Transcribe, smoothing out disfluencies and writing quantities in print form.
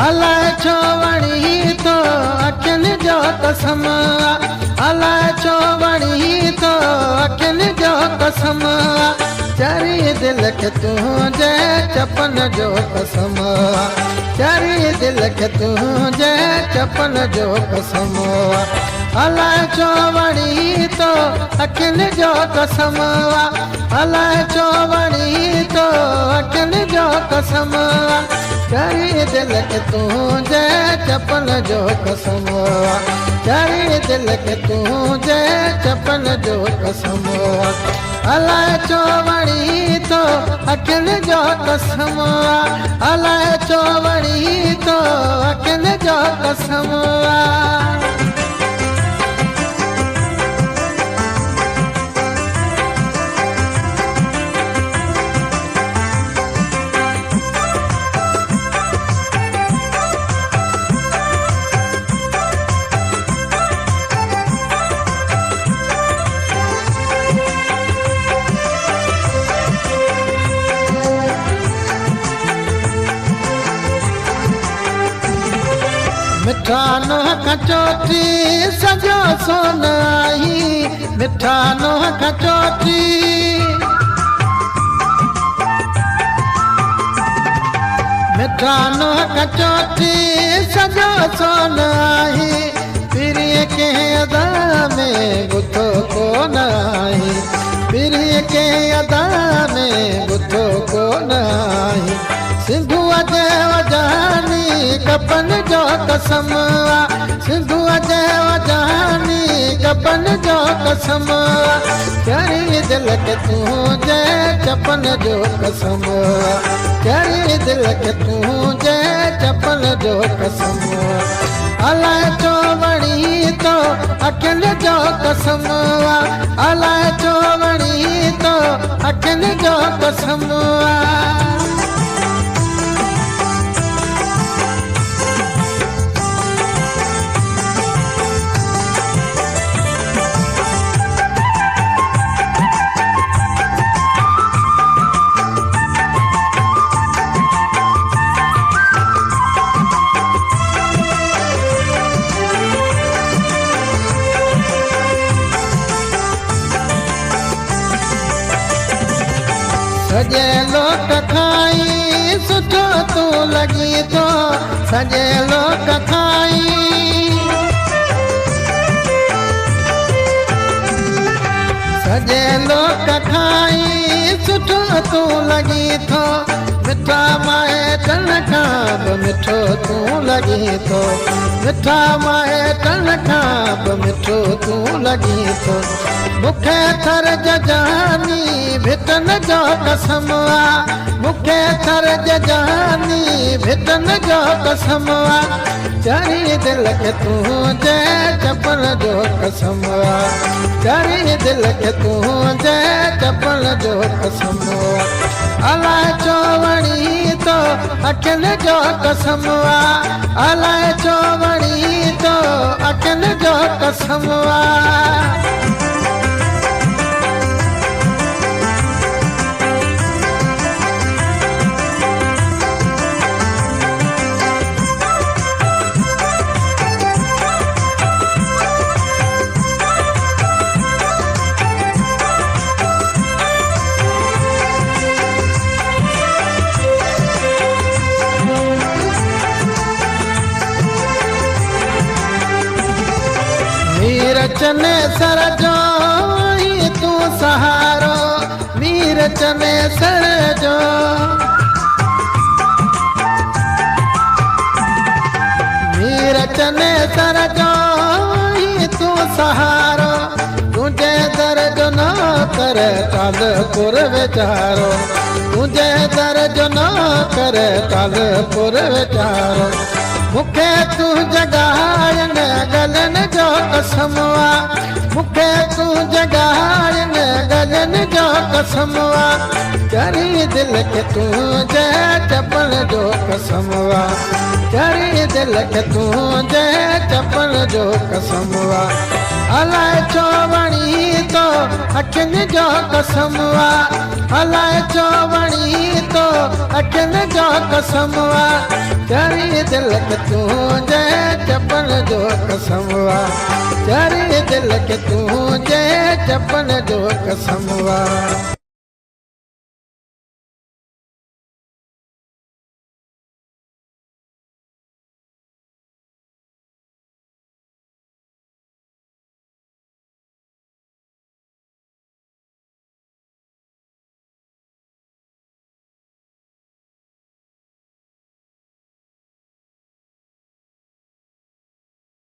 अलाए छो वणी तो अखियुनि जो कसम अलाए छो वणी तो अखियुनि जो कसम चरी दिल खे तुंहिंजे चपन जो कसम चरी दिल खे तुंहिंजे चपन जो कसम अलाए छो वणी तो अखियुनि जो कसम अलाए छो वणी तो अखियुनि जो कसम चरी दिल खे तुंहिंजे चपन जो कसम चरी दिल खे तुंहिंजे चपन जो कसम अलाए छो वणी तो अखियुनि जो कसम अलाए छो वणी तो अखियुनि जो कसम मिठा नोह कचोटी सजो सोन आई मिठा नोह कचोटी मिठा नोह कचोटी सजो सोन आई पीरीअ के अदा में गुथो कोन आई पीरीअ के अदा में गुथो कोन आई सिंधुअ जे वजानी कपन जो कसम सिंधुअ जे वजानी कपन जो कसम चरी दिल खे तुंहिंजे चपन जो कसम चरी दिल खे तुंहिंजे चपन जो कसम अलाए छो वणी तो अखियुनि जो कसम अलाए छो वणी तो अखियुनि जो कसम सजे लोक खाई सुठो तू लगी तो सजे लोक खाई सजे लोक खाई सुठो तू लगी तो मिठा माए टन खां मिठो तू लगी तो मिठा माए टन खां मिठो तू लगी तो मुखे थर जजानी भिटन जो कसम मुखे थर जजानी भिटन जो कसम चरी दिल खे तुंहिंजे चपन जो कसम चरी दिल खे तुंहिंजे चपन जो कसम अलाए छो वणी तो अखियुनि जो कसम अलाए छो वणी तो अखियुनि जो कसम मीर चने सर जो ही तू सहारो मीर चने सर जो मीर चने सर जो ही तू सहारो तुझे दर जो न करे तालपुर वेचारो तुझे दर जो न करे तालपुर वेचारो मुखे तू जगायन गलन जो कसम मुखे तू जगायन गलन जो कसम चरी दिल खे तुंहिंजे चपन जो कसम चरी दिल खे तुंहिंजे चपन जो कसम अलाए छो वणी तो अखियुनि जो कसम अलाए छो वणी तो अखियुनि जो कसम चढ़ी दिल के तू जय चपन जो कसमवा चढ़ी दिल के तू जय चपन जो कसमवा।